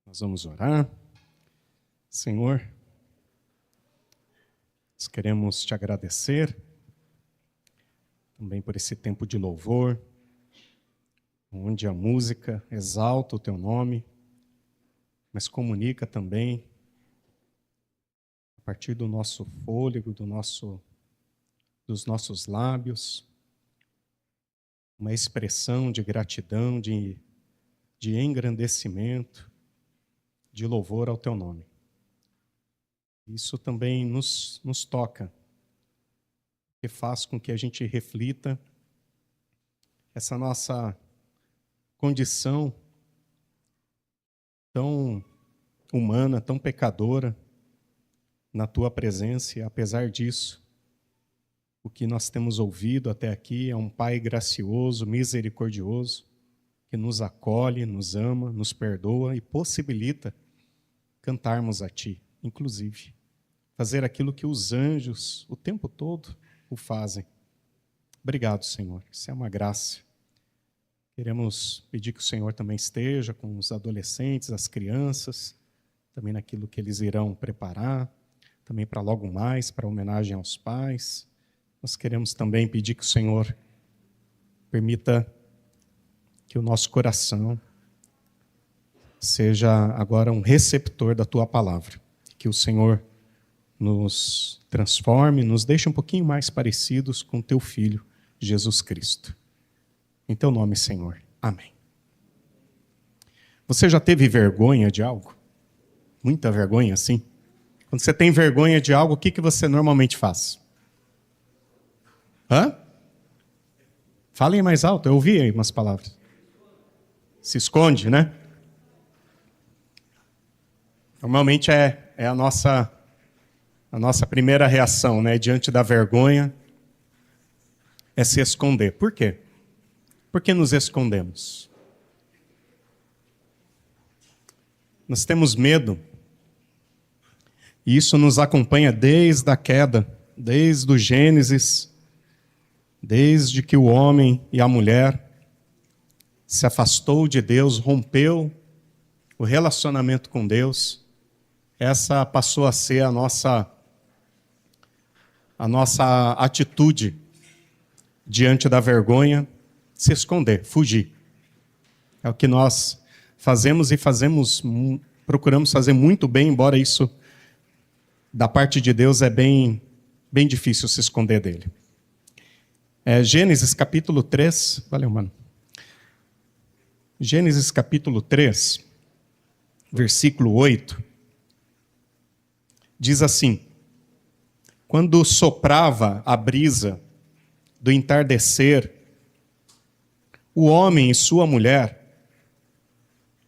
Nós vamos orar. Senhor, nós queremos te agradecer também por esse tempo de louvor, onde a música exalta o teu nome, mas comunica também, a partir do nosso fôlego, dos nossos lábios, uma expressão de gratidão, de engrandecimento, de louvor ao teu nome. Isso também nos toca, que faz com que a gente reflita essa nossa condição tão humana, tão pecadora, na tua presença, e apesar disso, o que nós temos ouvido até aqui é um Pai gracioso, misericordioso, que nos acolhe, nos ama, nos perdoa e possibilita cantarmos a Ti, inclusive, fazer aquilo que os anjos o tempo todo o fazem. Obrigado, Senhor, isso é uma graça. Queremos pedir que o Senhor também esteja com os adolescentes, as crianças, também naquilo que eles irão preparar, também para logo mais, para homenagem aos pais. Nós queremos também pedir que o Senhor permita que o nosso coração seja agora um receptor da Tua palavra. Que o Senhor nos transforme, nos deixe um pouquinho mais parecidos com Teu Filho, Jesus Cristo. Em Teu nome, Senhor. Amém. Você já teve vergonha de algo? Muita vergonha, sim? Quando você tem vergonha de algo, o que você normalmente faz? Hã? Falem mais alto, eu ouvi aí umas palavras. Se esconde, né? Normalmente é a nossa primeira reação, né, diante da vergonha, é se esconder. Por quê? Por que nos escondemos? Nós temos medo, e isso nos acompanha desde a queda, desde o Gênesis, desde que o homem e a mulher se afastou de Deus, rompeu o relacionamento com Deus. Essa passou a ser a nossa atitude diante da vergonha, se esconder, fugir. É o que nós fazemos e procuramos fazer muito bem, embora isso, da parte de Deus, é bem difícil se esconder dele. Gênesis capítulo 3, valeu, mano. Gênesis capítulo 3, versículo 8, diz assim: quando soprava a brisa do entardecer, o homem e sua mulher,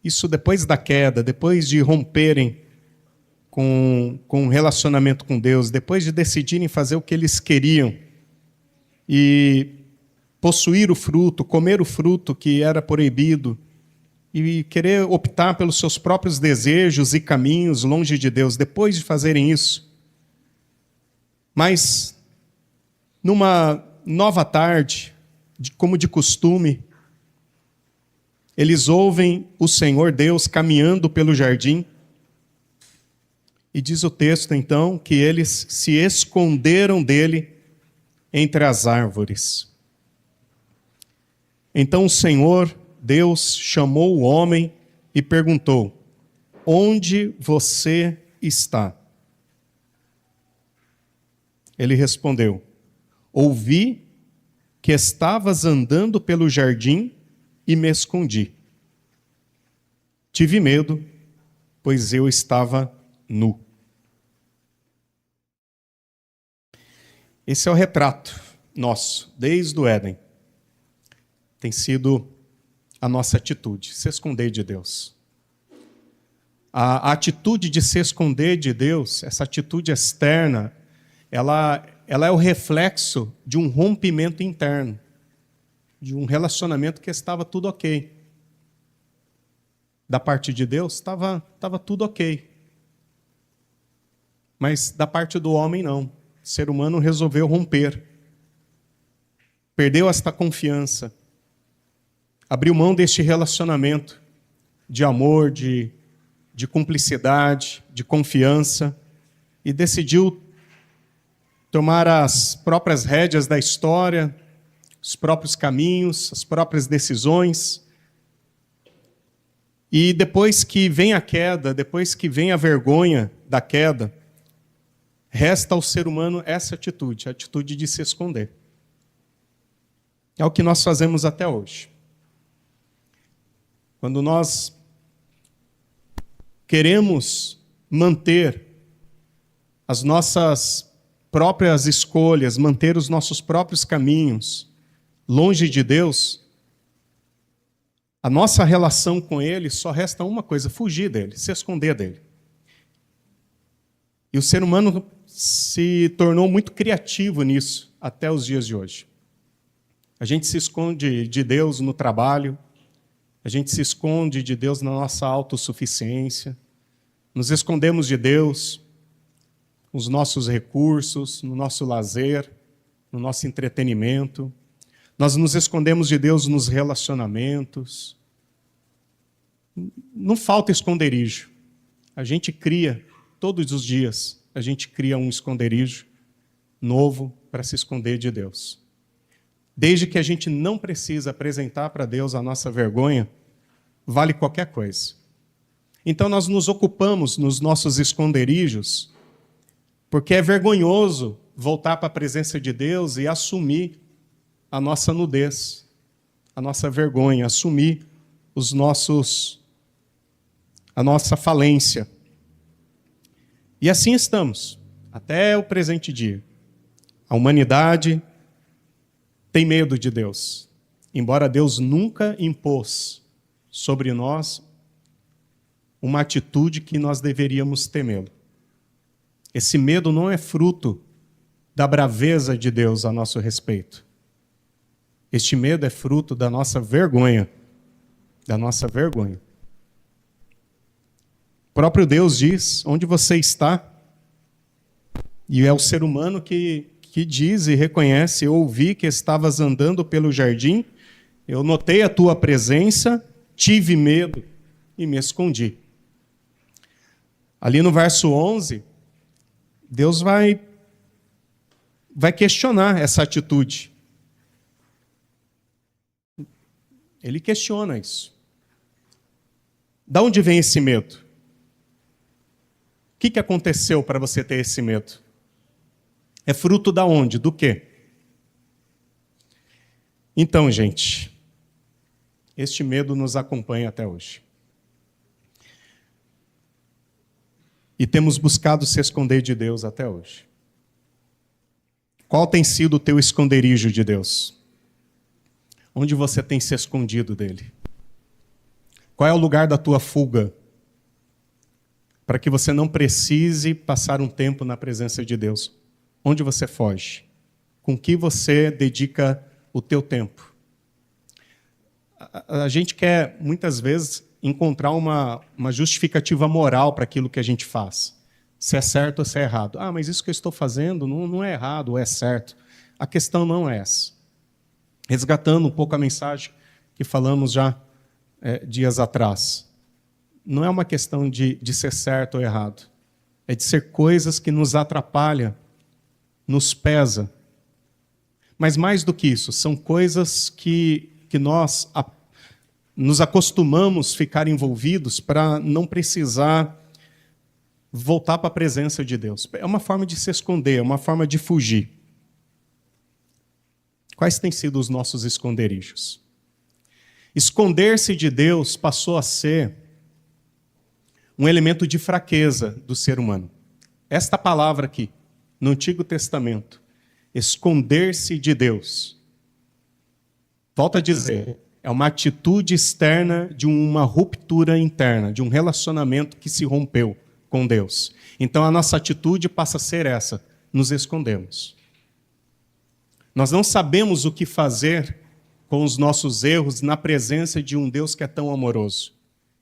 isso depois da queda, depois de romperem com um relacionamento com Deus, depois de decidirem fazer o que eles queriam e possuir o fruto, comer o fruto que era proibido, e querer optar pelos seus próprios desejos e caminhos longe de Deus, depois de fazerem isso. Mas, numa nova tarde, como de costume, eles ouvem o Senhor Deus caminhando pelo jardim, e diz o texto, então, que eles se esconderam dele entre as árvores. Então o Senhor Deus chamou o homem e perguntou: onde você está? Ele respondeu: ouvi que estavas andando pelo jardim e me escondi. Tive medo, pois eu estava nu. Esse é o retrato nosso, desde o Éden. Tem sido a nossa atitude, se esconder de Deus. A atitude de se esconder de Deus, essa atitude externa, ela é o reflexo de um rompimento interno, de um relacionamento que estava tudo ok. Da parte de Deus, estava tudo ok. Mas da parte do homem, não. O ser humano resolveu romper. Perdeu esta confiança. Abriu mão deste relacionamento de amor, de de cumplicidade, de confiança, e decidiu tomar as próprias rédeas da história, os próprios caminhos, as próprias decisões. E depois que vem a queda, depois que vem a vergonha da queda, resta ao ser humano essa atitude, a atitude de se esconder. É o que nós fazemos até hoje. Quando nós queremos manter as nossas próprias escolhas, manter os nossos próprios caminhos longe de Deus, a nossa relação com Ele só resta uma coisa: fugir dele, se esconder dele. E o ser humano se tornou muito criativo nisso até os dias de hoje. A gente se esconde de Deus no trabalho, a gente se esconde de Deus na nossa autossuficiência, nos escondemos de Deus nos nossos recursos, no nosso lazer, no nosso entretenimento. Nós nos escondemos de Deus nos relacionamentos. Não falta esconderijo. A gente cria, todos os dias, a gente cria um esconderijo novo para se esconder de Deus. Desde que a gente não precisa apresentar para Deus a nossa vergonha, vale qualquer coisa. Então nós nos ocupamos nos nossos esconderijos, porque é vergonhoso voltar para a presença de Deus e assumir a nossa nudez, a nossa vergonha, assumir a nossa falência. E assim estamos, até o presente dia. A humanidade tem medo de Deus, embora Deus nunca impôs sobre nós uma atitude que nós deveríamos temê-lo. Esse medo não é fruto da braveza de Deus a nosso respeito. Este medo é fruto da nossa vergonha. Da nossa vergonha. O próprio Deus diz: onde você está? E é o ser humano que diz e reconhece: eu ouvi que estavas andando pelo jardim, eu notei a tua presença, tive medo e me escondi. Ali no verso 11, Deus vai questionar essa atitude. Ele questiona isso. Da onde vem esse medo? O que aconteceu para você ter esse medo? É fruto da onde? Do quê? Então, gente, este medo nos acompanha até hoje. E temos buscado se esconder de Deus até hoje. Qual tem sido o teu esconderijo de Deus? Onde você tem se escondido dele? Qual é o lugar da tua fuga? Para que você não precise passar um tempo na presença de Deus. Onde você foge? Com que você dedica o teu tempo? A gente quer, muitas vezes, encontrar uma justificativa moral para aquilo que a gente faz. Se é certo ou se é errado. Ah, mas isso que eu estou fazendo não é errado ou é certo. A questão não é essa. Resgatando um pouco a mensagem que falamos já dias atrás. Não é uma questão de ser certo ou errado. É de ser coisas que nos atrapalham, nos pesa. Mas mais do que isso, são coisas que nós nos acostumamos a ficar envolvidos para não precisar voltar para a presença de Deus. É uma forma de se esconder, é uma forma de fugir. Quais têm sido os nossos esconderijos? Esconder-se de Deus passou a ser um elemento de fraqueza do ser humano. Esta palavra aqui, no Antigo Testamento, esconder-se de Deus. Volto a dizer, é uma atitude externa de uma ruptura interna, de um relacionamento que se rompeu com Deus. Então a nossa atitude passa a ser essa: nos escondemos. Nós não sabemos o que fazer com os nossos erros na presença de um Deus que é tão amoroso.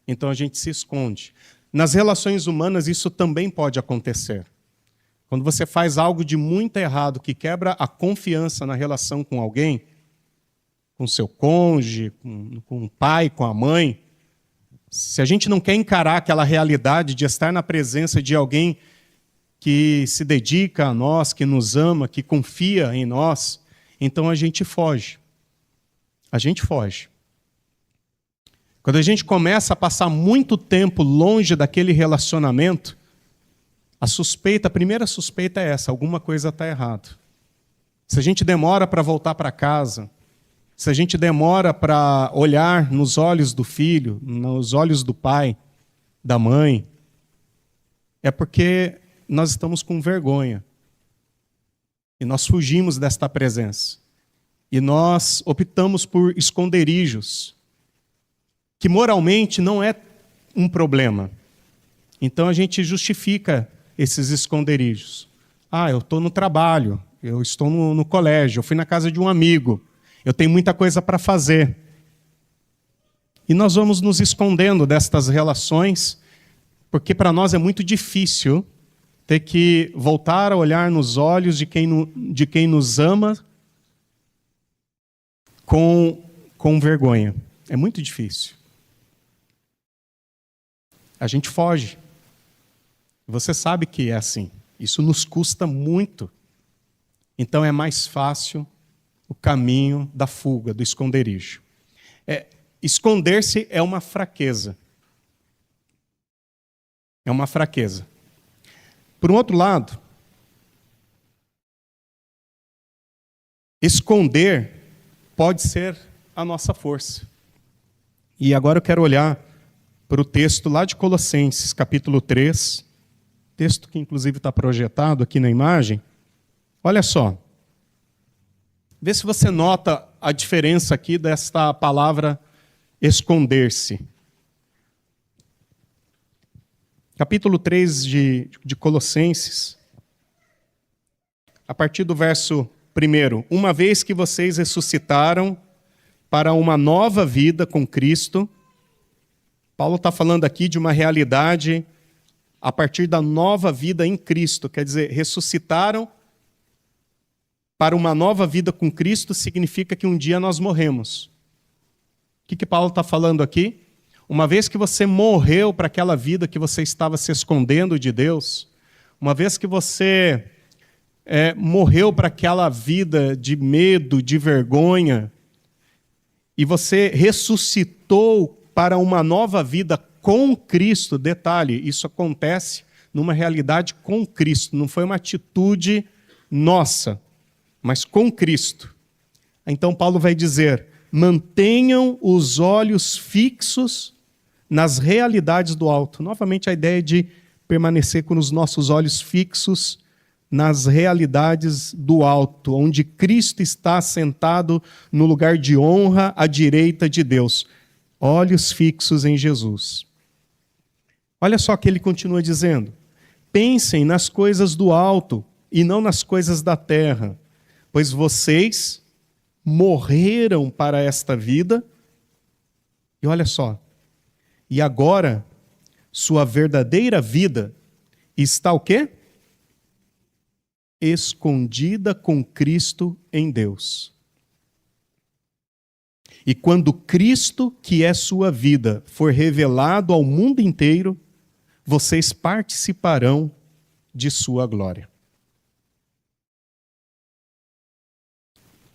Então a gente se esconde. Nas relações humanas isso também pode acontecer. Quando você faz algo de muito errado, que quebra a confiança na relação com alguém, com seu cônjuge, com o pai, com a mãe, Se a gente não quer encarar aquela realidade de estar na presença de alguém que se dedica a nós, que nos ama, que confia em nós, então a gente foge. A gente foge. Quando a gente começa a passar muito tempo longe daquele relacionamento, a primeira suspeita é essa: alguma coisa está errada. Se a gente demora para voltar para casa, se a gente demora para olhar nos olhos do filho, nos olhos do pai, da mãe, é porque nós estamos com vergonha. E nós fugimos desta presença. E nós optamos por esconderijos, que moralmente não é um problema. Então a gente justifica esses esconderijos. Eu estou no trabalho, eu estou no colégio, eu fui na casa de um amigo, eu tenho muita coisa para fazer. E nós vamos nos escondendo destas relações, porque para nós é muito difícil ter que voltar a olhar nos olhos de quem nos ama com vergonha. É muito difícil. A gente foge. Você sabe que é assim. Isso nos custa muito. Então é mais fácil o caminho da fuga, do esconderijo. Esconder-se é uma fraqueza. É uma fraqueza. Por um outro lado, esconder pode ser a nossa força. E agora eu quero olhar para o texto lá de Colossenses, capítulo 3, texto que inclusive está projetado aqui na imagem. Olha só. Vê se você nota a diferença aqui desta palavra esconder-se. Capítulo 3 de Colossenses, a partir do verso 1. Uma vez que vocês ressuscitaram para uma nova vida com Cristo, Paulo está falando aqui de uma realidade a partir da nova vida em Cristo. Quer dizer, ressuscitaram para uma nova vida com Cristo significa que um dia nós morremos. O que Paulo está falando aqui? Uma vez que você morreu para aquela vida que você estava se escondendo de Deus, uma vez que você morreu para aquela vida de medo, de vergonha, e você ressuscitou para uma nova vida com Cristo, detalhe, isso acontece numa realidade com Cristo, não foi uma atitude nossa, mas com Cristo. Então Paulo vai dizer: mantenham os olhos fixos nas realidades do alto. Novamente a ideia de permanecer com os nossos olhos fixos nas realidades do alto, onde Cristo está sentado no lugar de honra à direita de Deus. Olhos fixos em Jesus. Olha só o que ele continua dizendo: pensem nas coisas do alto e não nas coisas da terra, pois vocês morreram para esta vida. E olha só, e agora sua verdadeira vida está o quê? Escondida com Cristo em Deus. E quando Cristo, que é sua vida, for revelado ao mundo inteiro, vocês participarão de sua glória.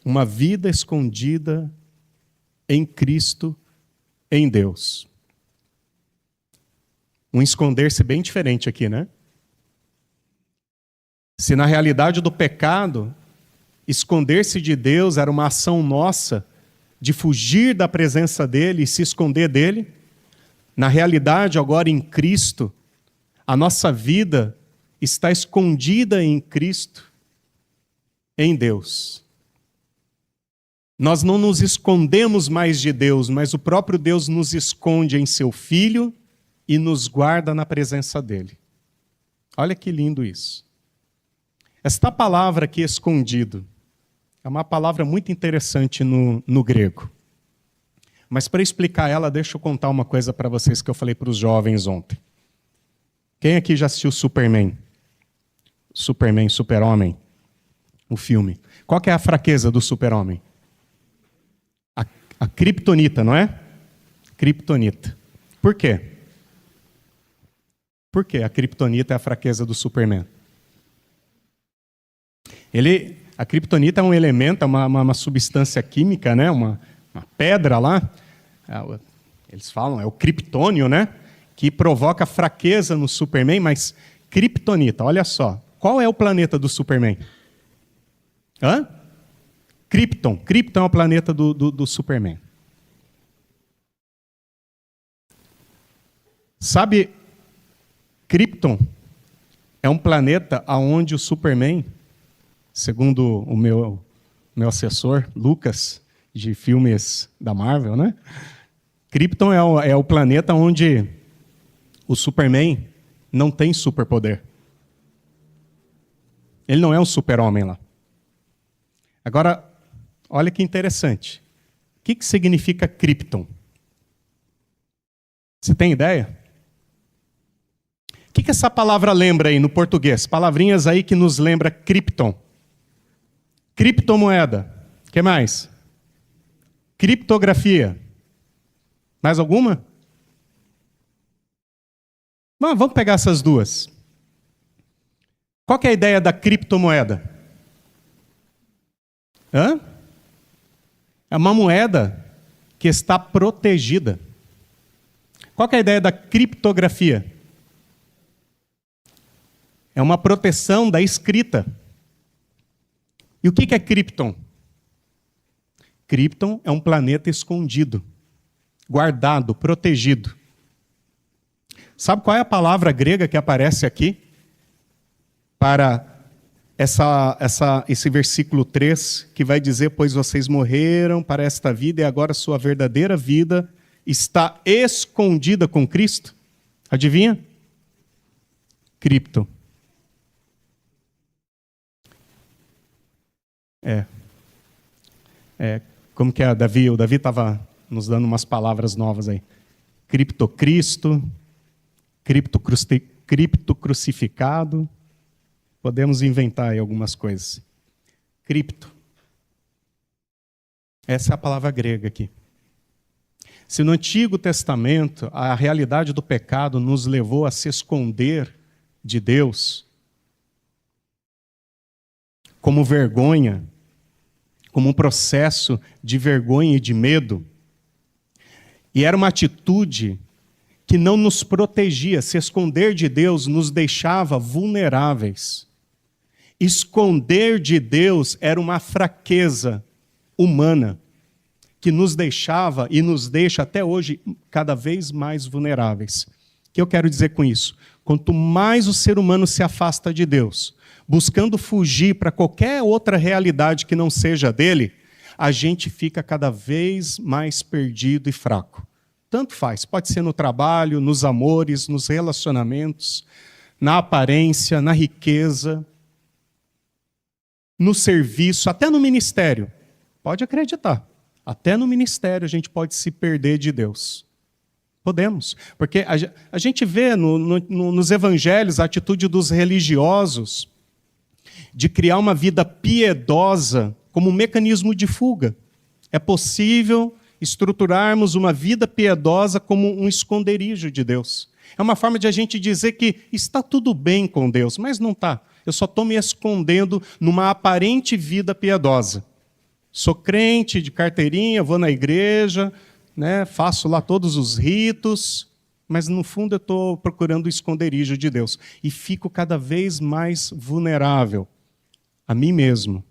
Uma vida escondida em Cristo, em Deus. Um esconder-se bem diferente aqui, né? Se na realidade do pecado, esconder-se de Deus era uma ação nossa de fugir da presença dele e se esconder dele, na realidade agora em Cristo, a nossa vida está escondida em Cristo, em Deus. Nós não nos escondemos mais de Deus, mas o próprio Deus nos esconde em seu Filho e nos guarda na presença dele. Olha que lindo isso. Esta palavra aqui, escondido, é uma palavra muito interessante no grego. Mas para explicar ela, deixa eu contar uma coisa para vocês que eu falei para os jovens ontem. Quem aqui já assistiu Superman? Superman, Super-Homem, o filme. Qual que é a fraqueza do Super-Homem? A criptonita, não é? Criptonita. Por quê? Por que a kryptonita é a fraqueza do Superman? A kryptonita é um elemento, é uma substância química, né? uma pedra lá, eles falam, é o criptônio, né? Que provoca fraqueza no Superman, mas kryptonita, olha só, qual é o planeta do Superman? Krypton. Krypton é o planeta do Superman. Sabe, Krypton é um planeta onde o Superman, segundo o meu assessor, Lucas, de filmes da Marvel, né? Krypton é o planeta onde o Superman não tem superpoder. Ele não é um super-homem lá. Agora, olha que interessante. O que significa Krypton? Você tem ideia? O que essa palavra lembra aí no português? Palavrinhas aí que nos lembra Krypton. Criptomoeda. O que mais? Criptografia. Mais alguma? Vamos pegar essas duas. Qual que é a ideia da criptomoeda? É uma moeda que está protegida. Qual que é a ideia da criptografia? É uma proteção da escrita. E o que é Krypton? Krypton é um planeta escondido, guardado, protegido. Sabe qual é a palavra grega que aparece aqui para esse versículo 3, que vai dizer: pois vocês morreram para esta vida e agora sua verdadeira vida está escondida com Cristo? Adivinha? Cripto. Como que é, Davi? O Davi estava nos dando umas palavras novas aí. Criptocristo, cripto crucificado. Podemos inventar aí algumas coisas. Cripto. Essa é a palavra grega aqui. Se no Antigo Testamento a realidade do pecado nos levou a se esconder de Deus, como vergonha, como um processo de vergonha e de medo, e era uma atitude que não nos protegia. Se esconder de Deus nos deixava vulneráveis. Esconder de Deus era uma fraqueza humana que nos deixava e nos deixa até hoje cada vez mais vulneráveis. O que eu quero dizer com isso? Quanto mais o ser humano se afasta de Deus, buscando fugir para qualquer outra realidade que não seja dele, a gente fica cada vez mais perdido e fraco. Tanto faz, pode ser no trabalho, nos amores, nos relacionamentos, na aparência, na riqueza, no serviço, até no ministério. Pode acreditar, até no ministério a gente pode se perder de Deus. Podemos, porque a gente vê nos evangelhos a atitude dos religiosos de criar uma vida piedosa como um mecanismo de fuga. É possível estruturarmos uma vida piedosa como um esconderijo de Deus. É uma forma de a gente dizer que está tudo bem com Deus, mas não está. Eu só estou me escondendo numa aparente vida piedosa. Sou crente de carteirinha, vou na igreja, né, faço lá todos os ritos, mas no fundo eu estou procurando o esconderijo de Deus. E fico cada vez mais vulnerável a mim mesmo,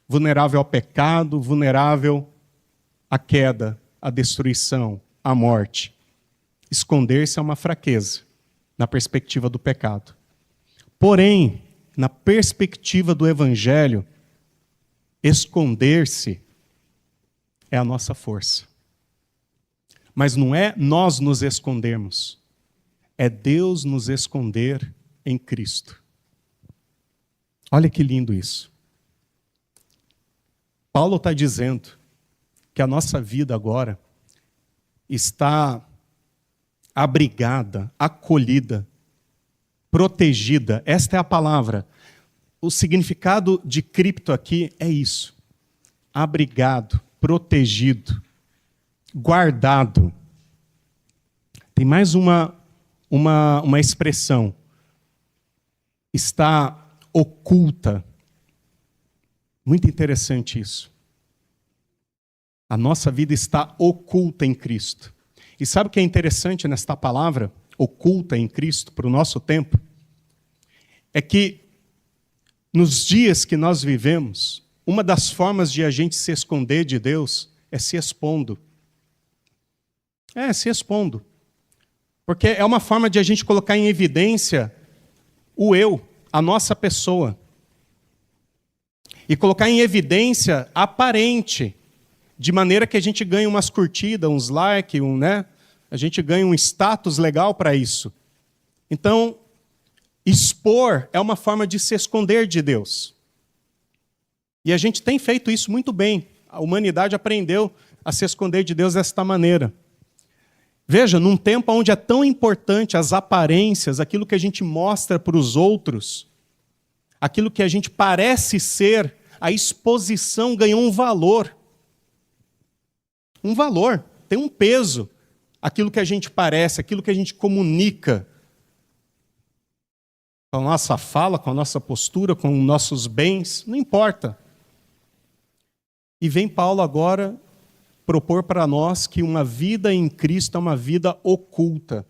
vulnerável ao pecado, vulnerável à queda, à destruição, à morte. Esconder-se é uma fraqueza na perspectiva do pecado. Porém, na perspectiva do Evangelho, esconder-se é a nossa força. Mas não é nós nos escondermos, é Deus nos esconder em Cristo. Olha que lindo isso. Paulo está dizendo que a nossa vida agora está abrigada, acolhida, protegida. Esta é a palavra. O significado de cripto aqui é isso. Abrigado, protegido, guardado. Tem mais uma expressão. Está oculta. Muito interessante isso. A nossa vida está oculta em Cristo. E sabe o que é interessante nesta palavra, oculta em Cristo, para o nosso tempo? É que nos dias que nós vivemos, uma das formas de a gente se esconder de Deus é se expondo. Se expondo. Porque é uma forma de a gente colocar em evidência o eu, a nossa pessoa. E colocar em evidência aparente, de maneira que a gente ganhe umas curtidas, uns likes, a gente ganha um status legal para isso. Então, expor é uma forma de se esconder de Deus. E a gente tem feito isso muito bem. A humanidade aprendeu a se esconder de Deus desta maneira. Veja, num tempo onde é tão importante as aparências, aquilo que a gente mostra para os outros, aquilo que a gente parece ser, a exposição ganhou um valor. Um valor, tem um peso. Aquilo que a gente parece, aquilo que a gente comunica, com a nossa fala, com a nossa postura, com nossos bens, não importa. E vem Paulo agora propor para nós que uma vida em Cristo é uma vida oculta.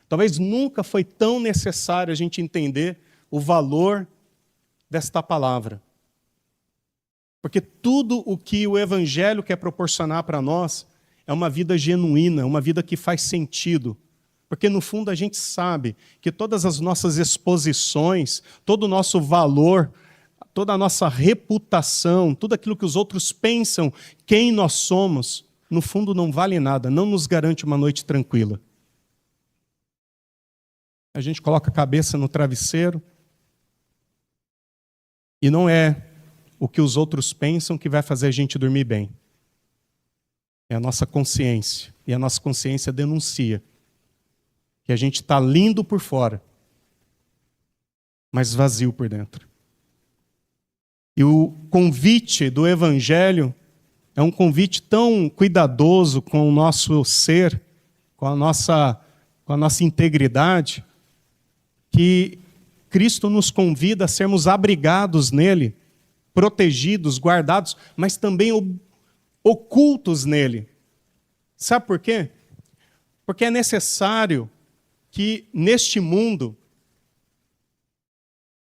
Talvez nunca foi tão necessário a gente entender o valor desta palavra. Porque tudo o que o Evangelho quer proporcionar para nós é uma vida genuína, uma vida que faz sentido. Porque, no fundo, a gente sabe que todas as nossas exposições, todo o nosso valor, toda a nossa reputação, tudo aquilo que os outros pensam, quem nós somos, no fundo não vale nada, não nos garante uma noite tranquila. A gente coloca a cabeça no travesseiro e não é o que os outros pensam que vai fazer a gente dormir bem. É a nossa consciência. E a nossa consciência denuncia que a gente está lindo por fora, mas vazio por dentro. E o convite do Evangelho é um convite tão cuidadoso com o nosso ser, com a nossa integridade, que Cristo nos convida a sermos abrigados nele, protegidos, guardados, mas também ocultos nele. Sabe por quê? Porque é necessário que neste mundo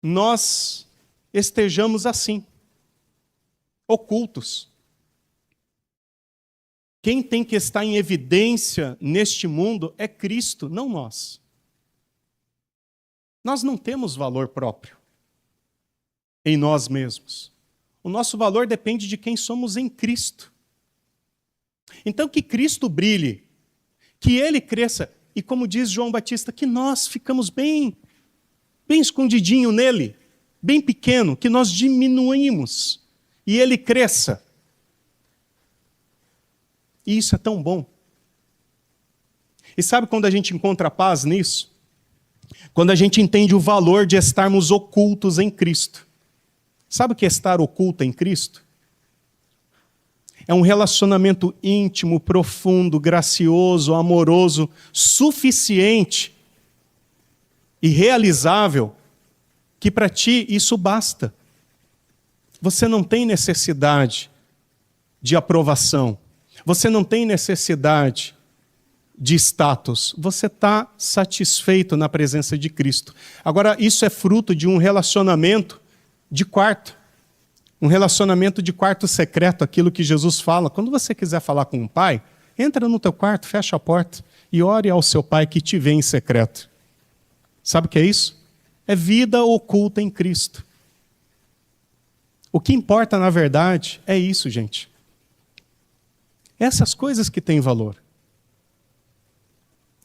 nós estejamos assim, ocultos. Quem tem que estar em evidência neste mundo é Cristo, não nós. Nós não temos valor próprio em nós mesmos. O nosso valor depende de quem somos em Cristo. Então, que Cristo brilhe, que Ele cresça, e como diz João Batista, que nós ficamos bem escondidinho nele, bem pequeno, que nós diminuímos, e Ele cresça. E isso é tão bom. E sabe quando a gente encontra paz nisso? Quando a gente entende o valor de estarmos ocultos em Cristo. Sabe o que é estar oculto em Cristo? É um relacionamento íntimo, profundo, gracioso, amoroso, suficiente e realizável, que para ti isso basta. Você não tem necessidade de aprovação. Você não tem necessidade de status. Você está satisfeito na presença de Cristo. Agora, isso é fruto de um relacionamento de quarto. Um relacionamento de quarto secreto, aquilo que Jesus fala. Quando você quiser falar com um pai, entra no teu quarto, fecha a porta e ore ao seu pai que te vê em secreto. Sabe o que é isso? É vida oculta em Cristo. O que importa, na verdade, é isso, gente. Essas coisas que têm valor.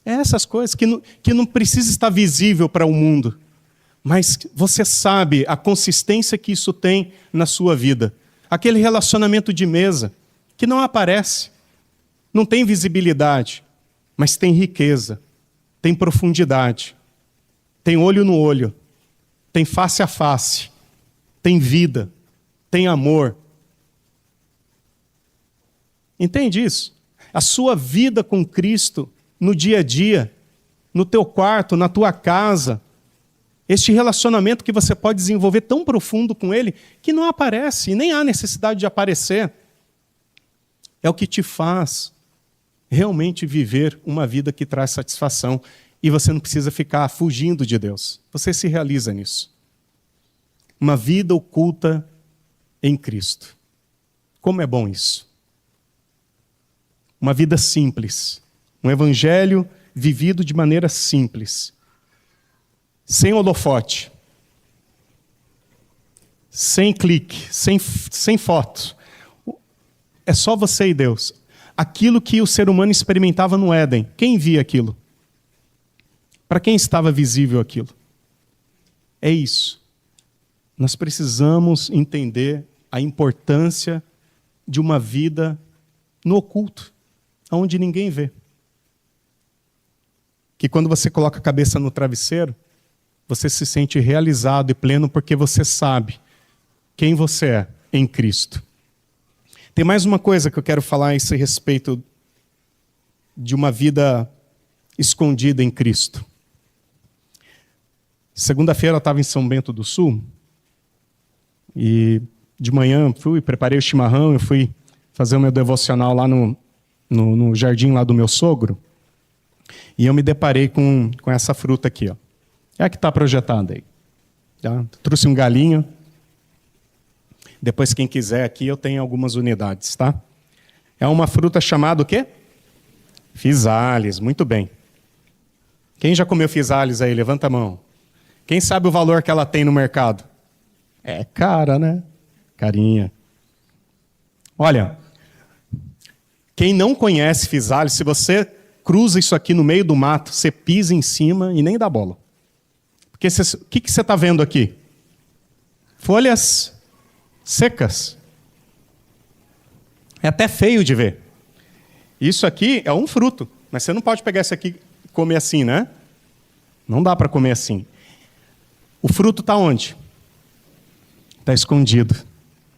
Essas coisas que não precisa estar visível para o mundo. Mas você sabe a consistência que isso tem na sua vida. Aquele relacionamento de mesa que não aparece, não tem visibilidade, mas tem riqueza, tem profundidade, tem olho no olho, tem face a face, tem vida, tem amor. Entende isso? A sua vida com Cristo no dia a dia, no teu quarto, na tua casa. Este relacionamento que você pode desenvolver tão profundo com Ele, que não aparece, e nem há necessidade de aparecer. É o que te faz realmente viver uma vida que traz satisfação. E você não precisa ficar fugindo de Deus. Você se realiza nisso. Uma vida oculta em Cristo. Como é bom isso. Uma vida simples. Um evangelho vivido de maneira simples. Sem holofote. Sem clique. Sem foto. É só você e Deus. Aquilo que o ser humano experimentava no Éden. Quem via aquilo? Para quem estava visível aquilo? É isso. Nós precisamos entender a importância de uma vida no oculto, onde ninguém vê. Que quando você coloca a cabeça no travesseiro, você se sente realizado e pleno porque você sabe quem você é em Cristo. Tem mais uma coisa que eu quero falar a esse respeito de uma vida escondida em Cristo. Segunda-feira eu estava em São Bento do Sul e de manhã preparei o chimarrão, eu fui fazer o meu devocional lá no jardim lá do meu sogro e eu me deparei com essa fruta aqui, ó. É a que está projetada aí. Tá? Trouxe um galinho. Depois, quem quiser aqui, eu tenho algumas unidades, tá? É uma fruta chamada o quê? Fisales, muito bem. Quem já comeu fisales aí? Levanta a mão. Quem sabe o valor que ela tem no mercado? É cara, né? Carinha. Olha, quem não conhece fisales, se você cruza isso aqui no meio do mato, você pisa em cima e nem dá bola. Porque o que você está vendo aqui? Folhas secas. É até feio de ver. Isso aqui é um fruto, mas você não pode pegar isso aqui e comer assim, né? Não dá para comer assim. O fruto está onde? Está escondido,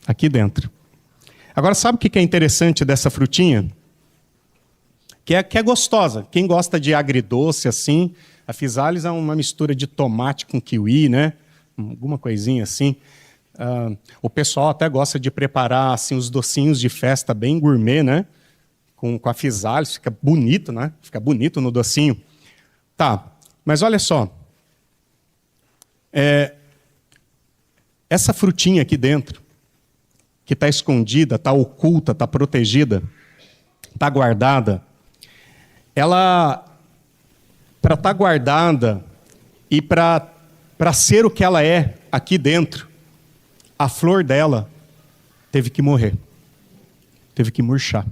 aqui dentro. Agora, sabe o que é interessante dessa frutinha? Que é gostosa. Quem gosta de agridoce assim, a fisales é uma mistura de tomate com kiwi, né? Alguma coisinha assim. O pessoal até gosta de preparar assim, os docinhos de festa bem gourmet, né? Com a fisales, fica bonito, né? Fica bonito no docinho. Tá, mas olha só. Essa frutinha aqui dentro, que está escondida, está oculta, está protegida, está guardada, ela, para estar guardada e para ser o que ela é aqui dentro, a flor dela teve que morrer, teve que murchar.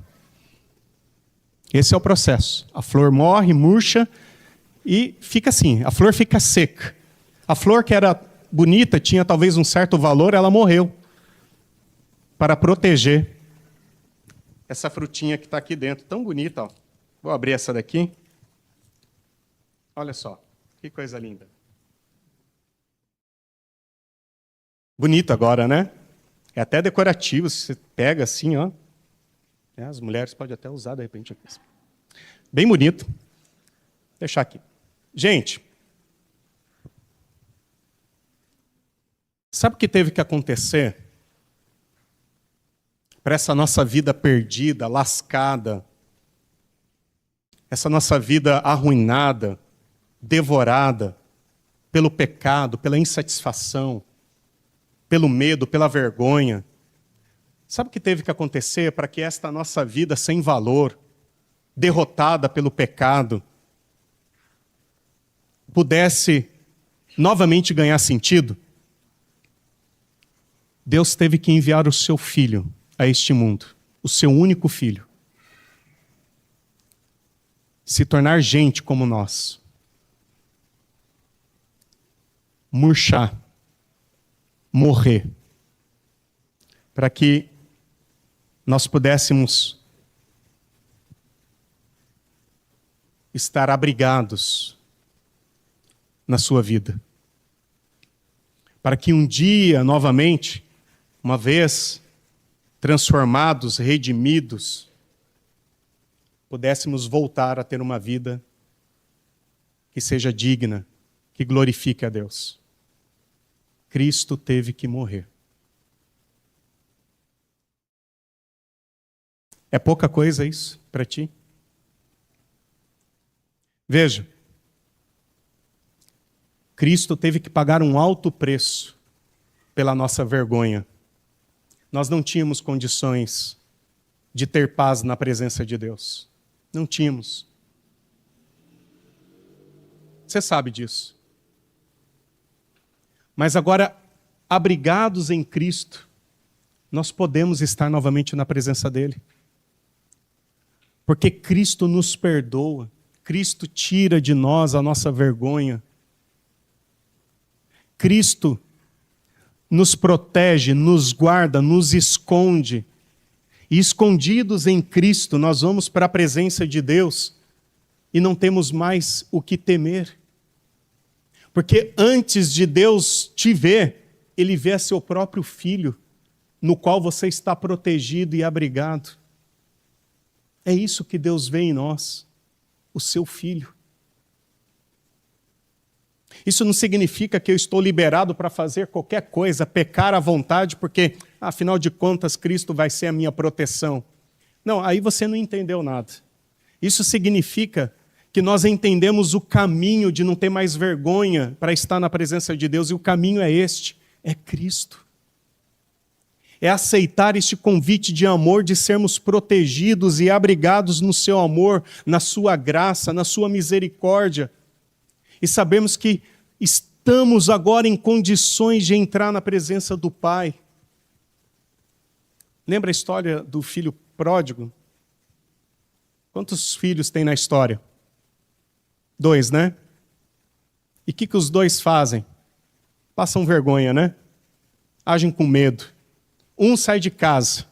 Esse é o processo. A flor morre, murcha e fica assim, a flor fica seca. A flor que era bonita, tinha talvez um certo valor, ela morreu para proteger essa frutinha que está aqui dentro, tão bonita, ó. Vou abrir essa daqui. Olha só, que coisa linda. Bonito agora, né? É até decorativo, você pega assim, ó. As mulheres podem até usar, de repente, aqui. Bem bonito. Vou deixar aqui. Gente, sabe o que teve que acontecer para essa nossa vida perdida, lascada, essa nossa vida arruinada, devorada pelo pecado, pela insatisfação, pelo medo, pela vergonha? Sabe o que teve que acontecer para que esta nossa vida sem valor, derrotada pelo pecado, pudesse novamente ganhar sentido? Deus teve que enviar o seu Filho a este mundo, o seu único Filho, se tornar gente como nós, murchar, morrer, para que nós pudéssemos estar abrigados na sua vida. Para que um dia, novamente, uma vez transformados, redimidos, pudéssemos voltar a ter uma vida que seja digna, que glorifique a Deus. Cristo teve que morrer. É pouca coisa isso para ti? Veja, Cristo teve que pagar um alto preço pela nossa vergonha. Nós não tínhamos condições de ter paz na presença de Deus. Não tínhamos. Você sabe disso. Mas agora, abrigados em Cristo, nós podemos estar novamente na presença dEle. Porque Cristo nos perdoa, Cristo tira de nós a nossa vergonha. Cristo nos protege, nos guarda, nos esconde. E escondidos em Cristo, nós vamos para a presença de Deus e não temos mais o que temer. Porque antes de Deus te ver, Ele vê a seu próprio Filho, no qual você está protegido e abrigado. É isso que Deus vê em nós, o seu Filho. Isso não significa que eu estou liberado para fazer qualquer coisa, pecar à vontade, porque, afinal de contas, Cristo vai ser a minha proteção. Não, aí você não entendeu nada. Isso significa que nós entendemos o caminho de não ter mais vergonha para estar na presença de Deus, e o caminho é este, é Cristo. É aceitar este convite de amor, de sermos protegidos e abrigados no seu amor, na sua graça, na sua misericórdia. E sabemos que estamos agora em condições de entrar na presença do Pai. Lembra a história do filho pródigo? Quantos filhos tem na história? 2, né? E o que os 2 fazem? Passam vergonha, né? Agem com medo. Um sai de casa,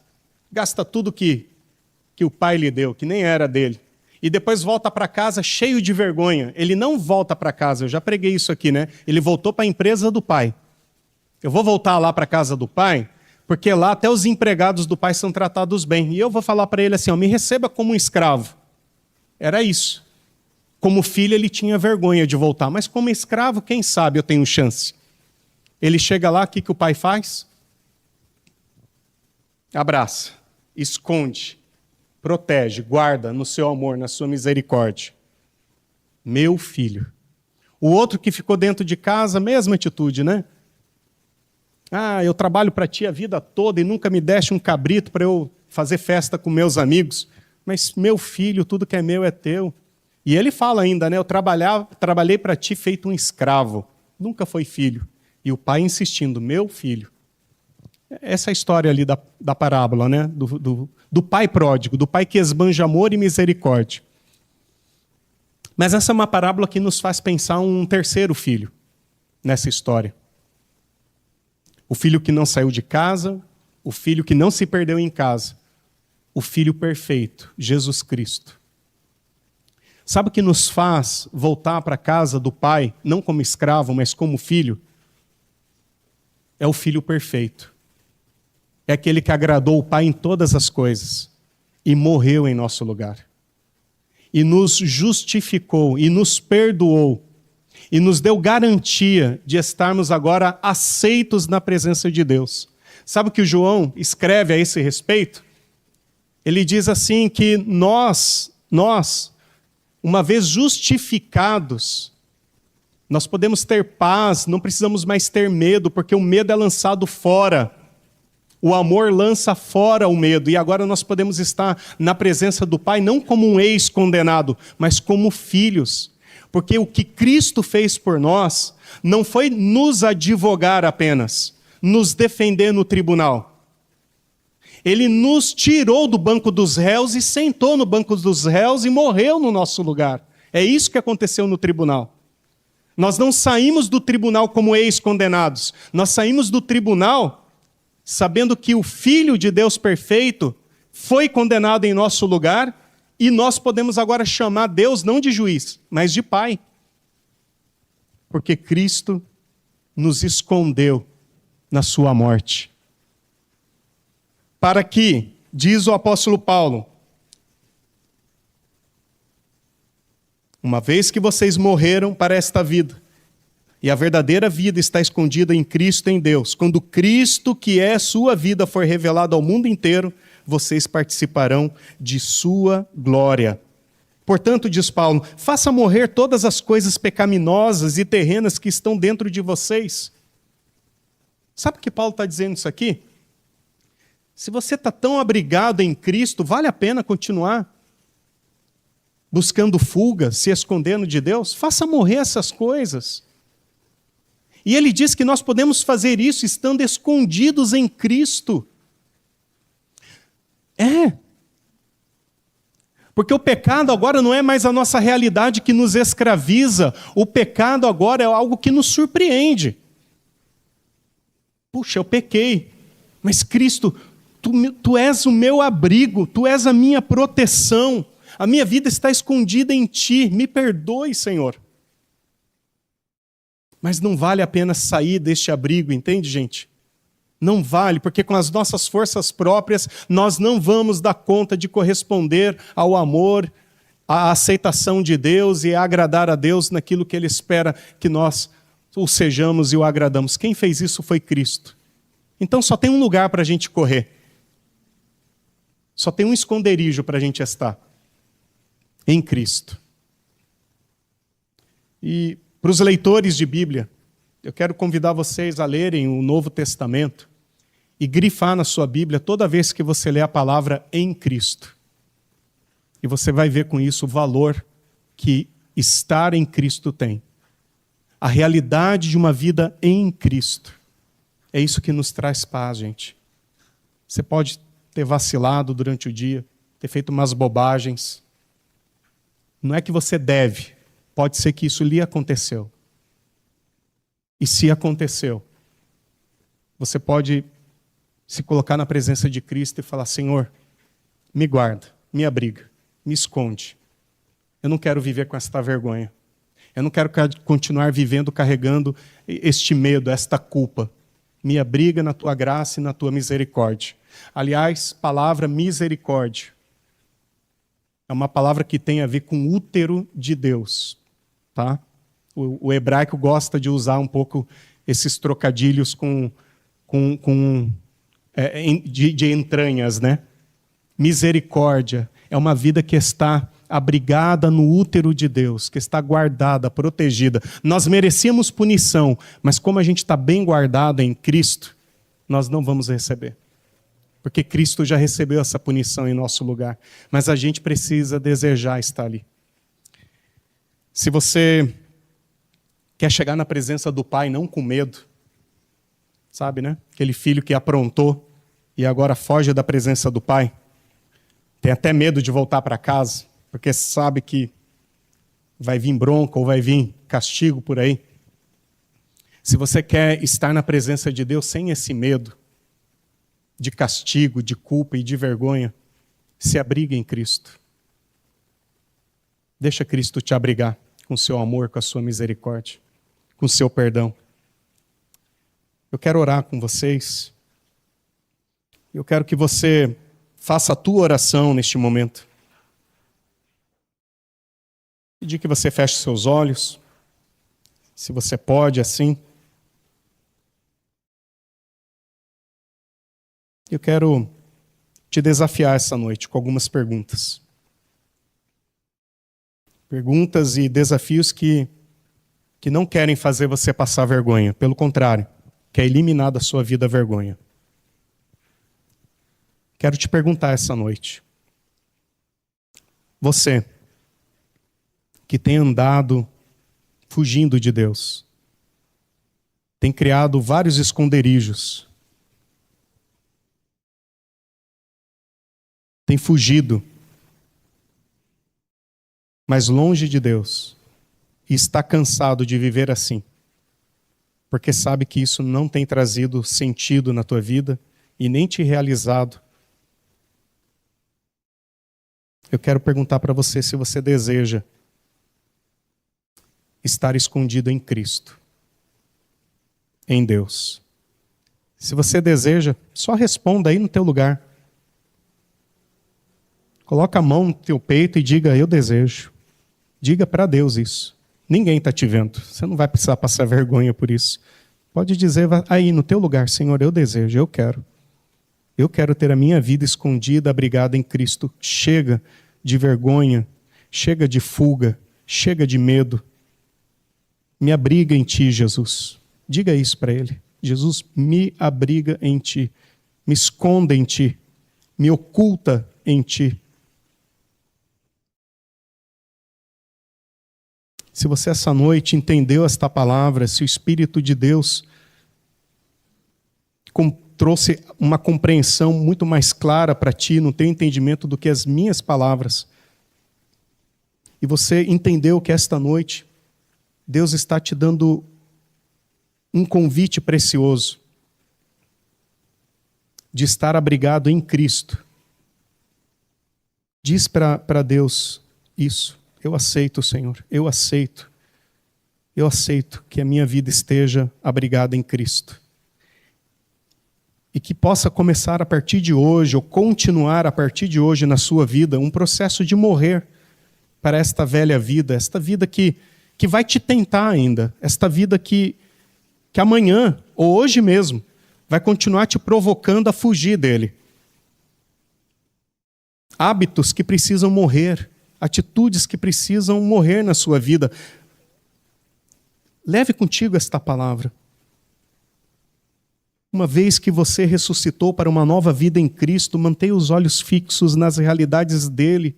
gasta tudo que o pai lhe deu, que nem era dele. E depois volta para casa cheio de vergonha. Ele não volta para casa, eu já preguei isso aqui, né? Ele voltou para a empresa do pai. Eu vou voltar lá para a casa do pai, porque lá até os empregados do pai são tratados bem. E eu vou falar para ele assim, ó, me receba como um escravo. Era isso. Como filho ele tinha vergonha de voltar, mas como escravo, quem sabe eu tenho chance. Ele chega lá, o que o pai faz? Abraça, esconde, protege, guarda no seu amor, na sua misericórdia. Meu filho. O outro que ficou dentro de casa, mesma atitude, né? Ah, eu trabalho para ti a vida toda e nunca me deste um cabrito para eu fazer festa com meus amigos. Mas, meu filho, tudo que é meu é teu. E ele fala ainda, né? Eu trabalhei para ti feito um escravo. Nunca foi filho. E o pai insistindo, meu filho. Essa é a história ali da parábola, né? Do pai pródigo, do pai que esbanja amor e misericórdia. Mas essa é uma parábola que nos faz pensar um terceiro filho nessa história. O filho que não saiu de casa, o filho que não se perdeu em casa, o filho perfeito, Jesus Cristo. Sabe o que nos faz voltar para a casa do pai, não como escravo, mas como filho? É o filho perfeito. É aquele que agradou o Pai em todas as coisas e morreu em nosso lugar. E nos justificou, e nos perdoou, e nos deu garantia de estarmos agora aceitos na presença de Deus. Sabe o que o João escreve a esse respeito? Ele diz assim que nós, uma vez justificados, nós podemos ter paz, não precisamos mais ter medo, porque o medo é lançado fora. O amor lança fora o medo, e agora nós podemos estar na presença do Pai, não como um ex-condenado, mas como filhos. Porque o que Cristo fez por nós, não foi nos advogar apenas, nos defender no tribunal. Ele nos tirou do banco dos réus e sentou no banco dos réus e morreu no nosso lugar. É isso que aconteceu no tribunal. Nós não saímos do tribunal como ex-condenados, nós saímos do tribunal sabendo que o Filho de Deus perfeito foi condenado em nosso lugar, e nós podemos agora chamar Deus não de juiz, mas de Pai. Porque Cristo nos escondeu na sua morte. Para que, diz o apóstolo Paulo, Uma vez que vocês morreram para esta vida, e a verdadeira vida está escondida em Cristo, em Deus, quando Cristo, que é sua vida, for revelado ao mundo inteiro, vocês participarão de sua glória. Portanto, diz Paulo, faça morrer todas as coisas pecaminosas e terrenas que estão dentro de vocês. Sabe o que Paulo está dizendo isso aqui? Se você está tão abrigado em Cristo, vale a pena continuar buscando fuga, se escondendo de Deus? Faça morrer essas coisas. E ele diz que nós podemos fazer isso estando escondidos em Cristo. Porque o pecado agora não é mais a nossa realidade que nos escraviza. O pecado agora é algo que nos surpreende. Puxa, eu pequei. Mas Cristo, tu és o meu abrigo, tu és a minha proteção. A minha vida está escondida em ti. Me perdoe, Senhor. Mas não vale a pena sair deste abrigo, entende, gente? Não vale, porque com as nossas forças próprias, nós não vamos dar conta de corresponder ao amor, à aceitação de Deus e a agradar a Deus naquilo que Ele espera que nós o sejamos e o agradamos. Quem fez isso foi Cristo. Então só tem um lugar para a gente correr. Só tem um esconderijo para a gente estar. Em Cristo. E para os leitores de Bíblia, eu quero convidar vocês a lerem o Novo Testamento e grifar na sua Bíblia toda vez que você lê a palavra em Cristo. E você vai ver com isso o valor que estar em Cristo tem. A realidade de uma vida em Cristo. É isso que nos traz paz, gente. Você pode ter vacilado durante o dia, ter feito umas bobagens. Não é que você deve, pode ser que isso lhe aconteceu. E se aconteceu, você pode se colocar na presença de Cristo e falar, Senhor, me guarda, me abriga, me esconde. Eu não quero viver com esta vergonha. Eu não quero continuar vivendo carregando este medo, esta culpa. Me abriga na tua graça e na tua misericórdia. Aliás, palavra misericórdia é uma palavra que tem a ver com o útero de Deus. Tá? O hebraico gosta de usar um pouco esses trocadilhos de entranhas, né? Misericórdia é uma vida que está abrigada no útero de Deus, que está guardada, protegida. Nós merecíamos punição, mas como a gente está bem guardado em Cristo, nós não vamos receber. Porque Cristo já recebeu essa punição em nosso lugar. Mas a gente precisa desejar estar ali. Se você quer chegar na presença do Pai não com medo, sabe, né? Aquele filho que aprontou e agora foge da presença do Pai. Tem até medo de voltar para casa, porque sabe que vai vir bronca ou vai vir castigo por aí. Se você quer estar na presença de Deus sem esse medo de castigo, de culpa e de vergonha, se abriga em Cristo. Deixa Cristo te abrigar com o seu amor, com a sua misericórdia, com o seu perdão. Eu quero orar com vocês. Eu quero que você faça a tua oração neste momento. Pedir que você feche seus olhos, se você pode, assim. Eu quero te desafiar essa noite com algumas perguntas. Perguntas e desafios que não querem fazer você passar vergonha. Pelo contrário, quer eliminar da sua vida a vergonha. Quero te perguntar essa noite. Você que tem andado fugindo de Deus, tem criado vários esconderijos, tem fugido, mas longe de Deus, e está cansado de viver assim, porque sabe que isso não tem trazido sentido na tua vida e nem te realizado. Eu quero perguntar para você se você deseja estar escondido em Cristo, em Deus. Se você deseja, só responda aí no teu lugar. Coloca a mão no teu peito e diga, eu desejo. Diga para Deus isso. Ninguém está te vendo. Você não vai precisar passar vergonha por isso. Pode dizer aí no teu lugar: Senhor, eu desejo, eu quero. Eu quero ter a minha vida escondida, abrigada em Cristo. Chega de vergonha, chega de fuga, chega de medo. Me abriga em ti, Jesus. Diga isso para ele. Jesus, me abriga em ti. Me esconda em ti. Me oculta em ti. Se você essa noite entendeu esta palavra, se o Espírito de Deus trouxe uma compreensão muito mais clara para ti, no teu entendimento do que as minhas palavras, e você entendeu que esta noite Deus está te dando um convite precioso de estar abrigado em Cristo. Diz para Deus isso: eu aceito, Senhor, eu aceito que a minha vida esteja abrigada em Cristo. E que possa começar a partir de hoje, ou continuar a partir de hoje na sua vida, um processo de morrer para esta velha vida, esta vida que vai te tentar ainda, esta vida que amanhã, ou hoje mesmo, vai continuar te provocando a fugir dele. Hábitos que precisam morrer, atitudes que precisam morrer na sua vida. Leve contigo esta palavra. Uma vez que você ressuscitou para uma nova vida em Cristo, mantenha os olhos fixos nas realidades dele.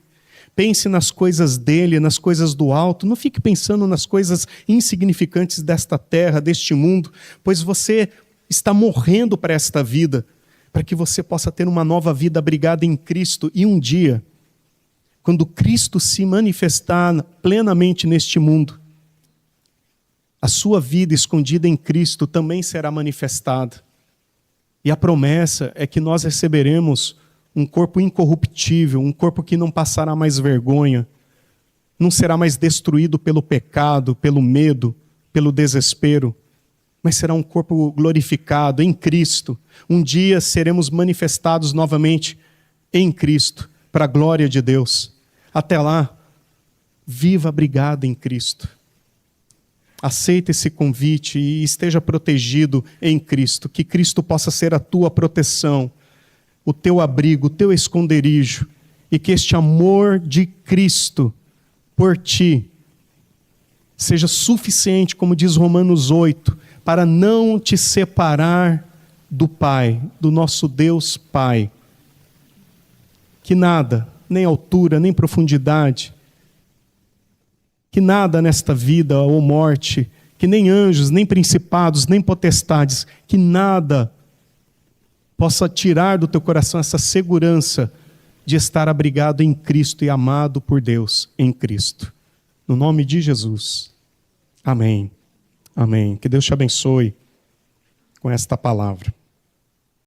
Pense nas coisas dele, nas coisas do alto. Não fique pensando nas coisas insignificantes desta terra, deste mundo, pois você está morrendo para esta vida, para que você possa ter uma nova vida abrigada em Cristo. E um dia, quando Cristo se manifestar plenamente neste mundo, a sua vida escondida em Cristo também será manifestada. E a promessa é que nós receberemos um corpo incorruptível, um corpo que não passará mais vergonha, não será mais destruído pelo pecado, pelo medo, pelo desespero, mas será um corpo glorificado em Cristo. Um dia seremos manifestados novamente em Cristo, para a glória de Deus. Até lá, viva abrigado em Cristo. Aceite esse convite e esteja protegido em Cristo. Que Cristo possa ser a tua proteção, o teu abrigo, o teu esconderijo. E que este amor de Cristo por ti seja suficiente, como diz Romanos 8, para não te separar do Pai, do nosso Deus Pai. Que nada, nem altura, nem profundidade, que nada nesta vida ou morte, que nem anjos, nem principados, nem potestades, que nada possa tirar do teu coração essa segurança de estar abrigado em Cristo e amado por Deus em Cristo. No nome de Jesus. Amém. Amém. Que Deus te abençoe com esta palavra.